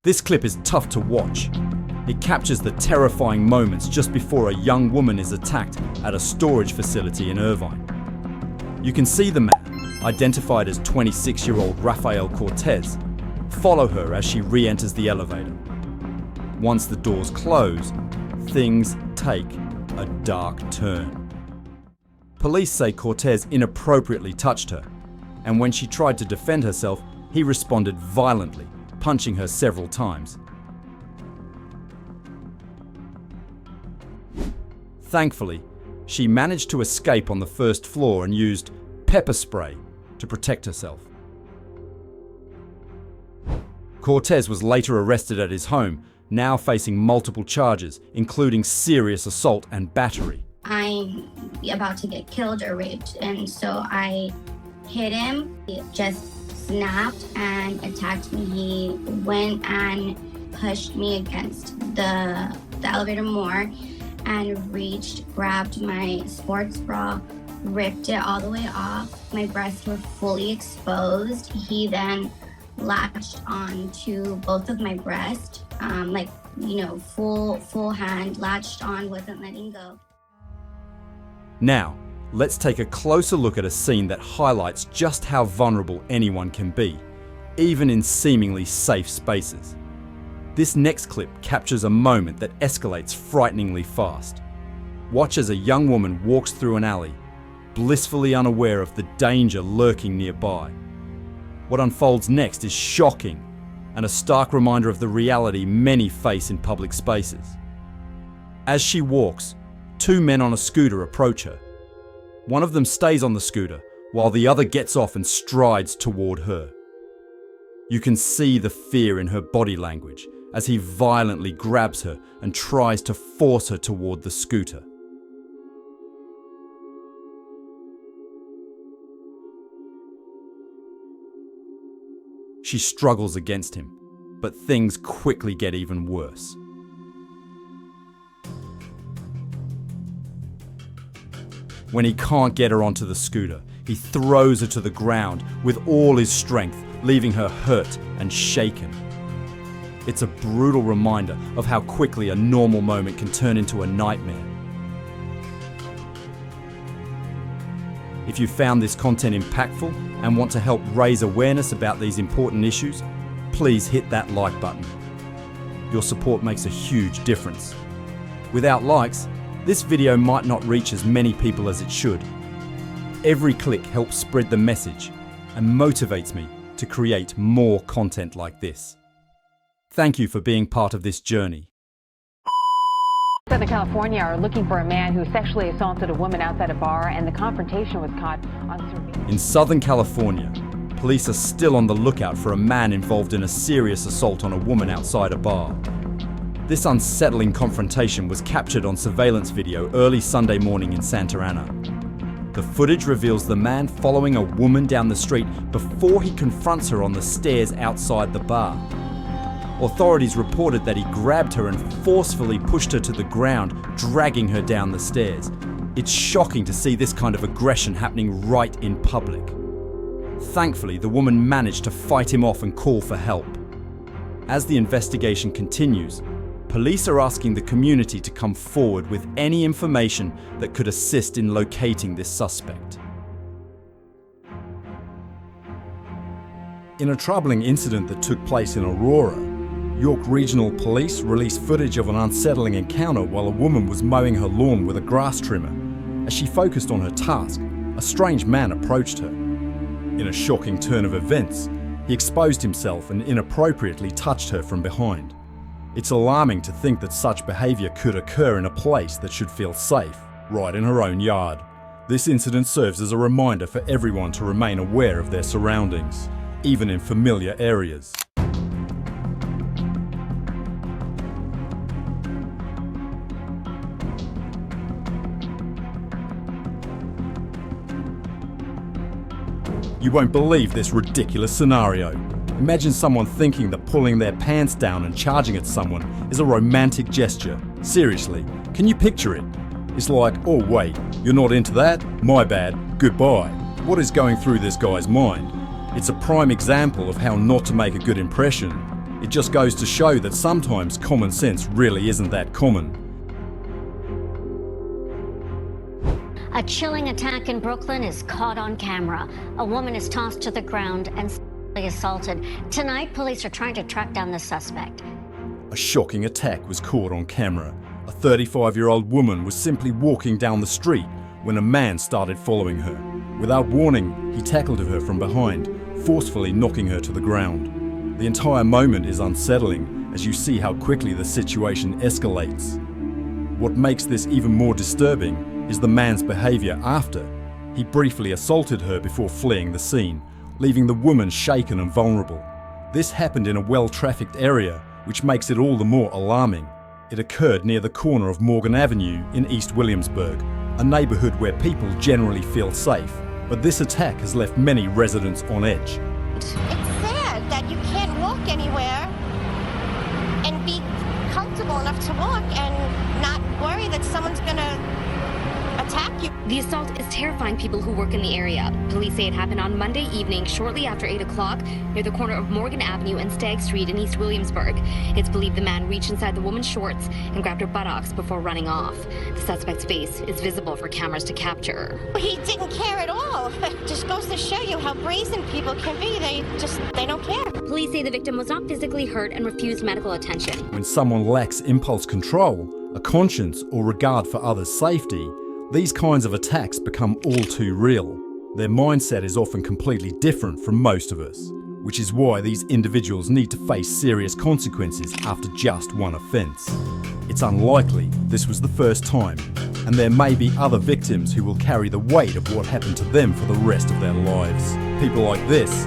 This clip is tough to watch. It captures the terrifying moments just before a young woman is attacked at a storage facility in Irvine. You can see the man, identified as 26-year-old Rafael Cortez, follow her as she re-enters the elevator. Once the doors close, things take a dark turn. Police say Cortez inappropriately touched her, and when she tried to defend herself, he responded violently, punching her several times. Thankfully, she managed to escape on the first floor and used pepper spray to protect herself. Cortez was later arrested at his home, now facing multiple charges, including serious assault and battery. I'm about to get killed or raped, and so I hit him. He just snapped and attacked me. He went and pushed me against the elevator more and reached, grabbed my sports bra, ripped it all the way off. My breasts were fully exposed. He then latched on to both of my breasts, full hand, latched on, wasn't letting go. Now, let's take a closer look at a scene that highlights just how vulnerable anyone can be, even in seemingly safe spaces. This next clip captures a moment that escalates frighteningly fast. Watch as a young woman walks through an alley, blissfully unaware of the danger lurking nearby. What unfolds next is shocking and a stark reminder of the reality many face in public spaces. As she walks, two men on a scooter approach her. One of them stays on the scooter while the other gets off and strides toward her. You can see the fear in her body language as he violently grabs her and tries to force her toward the scooter. She struggles against him, but things quickly get even worse. When he can't get her onto the scooter, he throws her to the ground with all his strength, leaving her hurt and shaken. It's a brutal reminder of how quickly a normal moment can turn into a nightmare. If you found this content impactful and want to help raise awareness about these important issues, please hit that like button. Your support makes a huge difference. Without likes, this video might not reach as many people as it should. Every click helps spread the message and motivates me to create more content like this. Thank you for being part of this journey. Southern California are looking for a man who sexually assaulted a woman outside a bar, and the confrontation was caught on surveillance. In Southern California, police are still on the lookout for a man involved in a serious assault on a woman outside a bar. This unsettling confrontation was captured on surveillance video early Sunday morning in Santa Ana. The footage reveals the man following a woman down the street before he confronts her on the stairs outside the bar. Authorities reported that he grabbed her and forcefully pushed her to the ground, dragging her down the stairs. It's shocking to see this kind of aggression happening right in public. Thankfully, the woman managed to fight him off and call for help. As the investigation continues, police are asking the community to come forward with any information that could assist in locating this suspect. In a troubling incident that took place in Aurora, York Regional Police released footage of an unsettling encounter while a woman was mowing her lawn with a grass trimmer. As she focused on her task, a strange man approached her. In a shocking turn of events, he exposed himself and inappropriately touched her from behind. It's alarming to think that such behaviour could occur in a place that should feel safe, right in her own yard. This incident serves as a reminder for everyone to remain aware of their surroundings, even in familiar areas. You won't believe this ridiculous scenario. Imagine someone thinking that pulling their pants down and charging at someone is a romantic gesture. Seriously, can you picture it? It's like, oh wait, you're not into that? My bad, goodbye. What is going through this guy's mind? It's a prime example of how not to make a good impression. It just goes to show that sometimes common sense really isn't that common. A chilling attack in Brooklyn is caught on camera. A woman is tossed to the ground and sexually assaulted. Tonight, police are trying to track down the suspect. A shocking attack was caught on camera. A 35-year-old woman was simply walking down the street when a man started following her. Without warning, he tackled her from behind, forcefully knocking her to the ground. The entire moment is unsettling as you see how quickly the situation escalates. What makes this even more disturbing is the man's behaviour after. He briefly assaulted her before fleeing the scene, leaving the woman shaken and vulnerable. This happened in a well-trafficked area, which makes it all the more alarming. It occurred near the corner of Morgan Avenue in East Williamsburg, a neighbourhood where people generally feel safe. But this attack has left many residents on edge. It's sad that you can't walk anywhere and be comfortable enough to walk and not worry that someone's gonna attack you. The assault is terrifying people who work in the area. Police say it happened on Monday evening, shortly after 8 o'clock, near the corner of Morgan Avenue and Stagg Street in East Williamsburg. It's believed the man reached inside the woman's shorts and grabbed her buttocks before running off. The suspect's face is visible for cameras to capture. He didn't care at all. Just goes to show you how brazen people can be. They don't care. Police say the victim was not physically hurt and refused medical attention. When someone lacks impulse control, a conscience, or regard for others' safety, these kinds of attacks become all too real. Their mindset is often completely different from most of us, which is why these individuals need to face serious consequences after just one offence. It's unlikely this was the first time, and there may be other victims who will carry the weight of what happened to them for the rest of their lives. People like this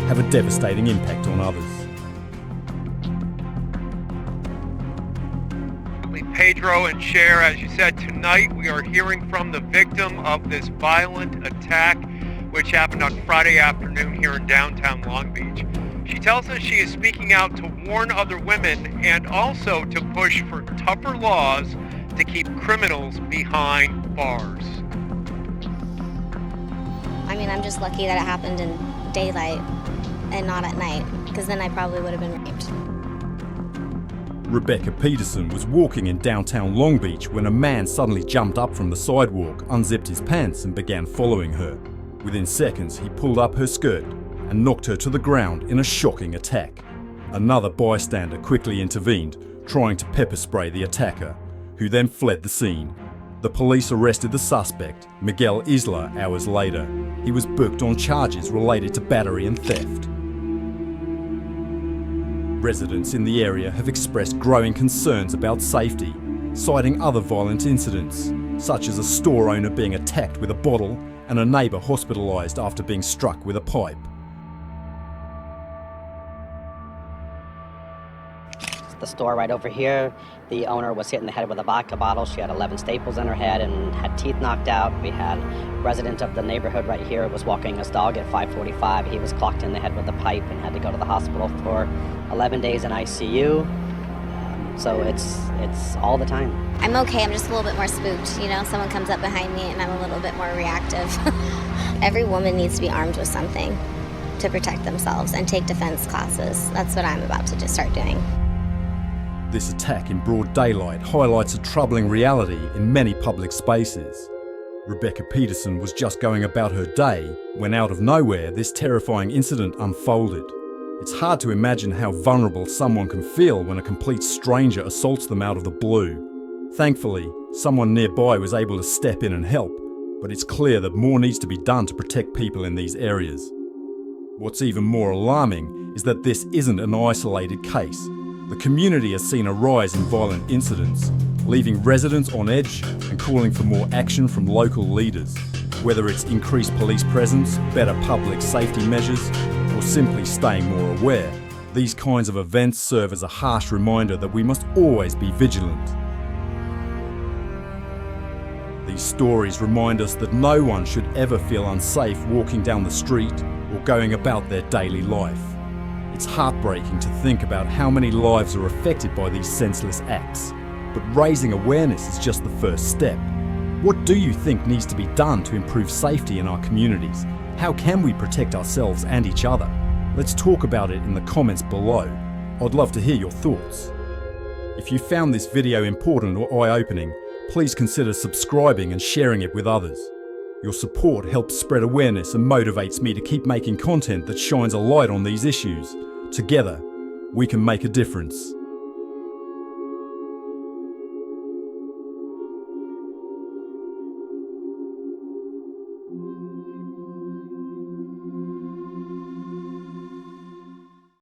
have a devastating impact on others. Pedro and Cher, as you said, tonight we are hearing from the victim of this violent attack which happened on Friday afternoon here in downtown Long Beach. She tells us she is speaking out to warn other women and also to push for tougher laws to keep criminals behind bars. I mean, I'm just lucky that it happened in daylight and not at night, because then I probably would have been raped. Rebecca Peterson was walking in downtown Long Beach when a man suddenly jumped up from the sidewalk, unzipped his pants and began following her. Within seconds, he pulled up her skirt and knocked her to the ground in a shocking attack. Another bystander quickly intervened, trying to pepper spray the attacker, who then fled the scene. The police arrested the suspect, Miguel Isla, hours later. He was booked on charges related to battery and theft. Residents in the area have expressed growing concerns about safety, citing other violent incidents, such as a store owner being attacked with a bottle and a neighbour hospitalised after being struck with a pipe. The store right over here, the owner was hit in the head with a vodka bottle. She had 11 staples in her head and had teeth knocked out. We had a resident of the neighborhood right here was walking his dog at 5:45. He was clocked in the head with a pipe and had to go to the hospital for 11 days in ICU. So it's all the time. I'm okay, I'm just a little bit more spooked, you know? Someone comes up behind me and I'm a little bit more reactive. Every woman needs to be armed with something to protect themselves and take defense classes. That's what I'm about to just start doing. This attack in broad daylight highlights a troubling reality in many public spaces. Rebecca Peterson was just going about her day when out of nowhere this terrifying incident unfolded. It's hard to imagine how vulnerable someone can feel when a complete stranger assaults them out of the blue. Thankfully, someone nearby was able to step in and help, but it's clear that more needs to be done to protect people in these areas. What's even more alarming is that this isn't an isolated case. The community has seen a rise in violent incidents, leaving residents on edge and calling for more action from local leaders. Whether it's increased police presence, better public safety measures, or simply staying more aware, these kinds of events serve as a harsh reminder that we must always be vigilant. These stories remind us that no one should ever feel unsafe walking down the street or going about their daily life. It's heartbreaking to think about how many lives are affected by these senseless acts, but raising awareness is just the first step. What do you think needs to be done to improve safety in our communities? How can we protect ourselves and each other? Let's talk about it in the comments below. I'd love to hear your thoughts. If you found this video important or eye-opening, please consider subscribing and sharing it with others. Your support helps spread awareness and motivates me to keep making content that shines a light on these issues. Together, we can make a difference.